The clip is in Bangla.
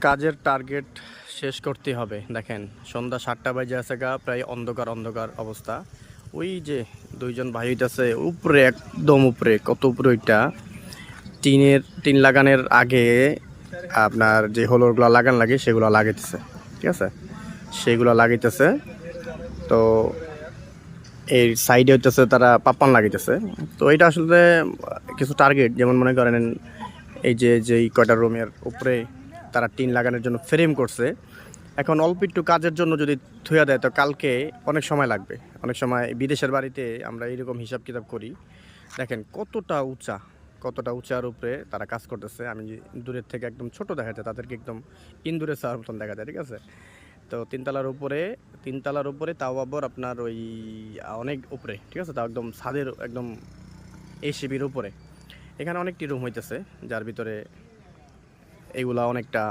কাজের টার্গেট শেষ করতে হবে। দেখেন সন্ধ্যা 7টা বাজে আছে গা, প্রায় অন্ধকার অন্ধকার অবস্থা। ওই যে দুইজন ভাই হইতাছে উপরে, একদম উপরে, কত উপরে ওইটা টিন লাগানোর আগে আপনার যে হোলরগুলো লাগান লাগে সেগুলো লাগাইতেছে, ঠিক আছে, সেগুলো লাগাইতেছে। তো এই সাইডে হইতেছে তারা পাপ্পান লাগাইতেছে। তো এটা আসলে কিছু টার্গেট, যেমন মনে করেন এই যে যেই কয়টা রুমের উপরে তারা টিন লাগানোর জন্য ফ্রেম করছে, এখন অল্প একটু কাজের জন্য যদি থুয়া দেয় তো কালকে অনেক সময় লাগবে। অনেক সময় বিদেশের বাড়িতে আমরা এইরকম হিসাব কিতাব করি। দেখেন কতটা উঁচার উপরে তারা কাজ করতেছে। আমি দূরের থেকে একদম ছোট দেখা যায়, তাদেরকে একদম ইন্দুরের চাওয়ার মতন দেখা যায়, ঠিক আছে। তো তিনতলার উপরে তাও আবার আপনার ওই অনেক উপরে, ঠিক আছে, তাও একদম ছাদের একদম এসিবির উপরে। এখানে অনেকটি রুম হইতেছে, যার ভিতরে এইগুলা অনেকটা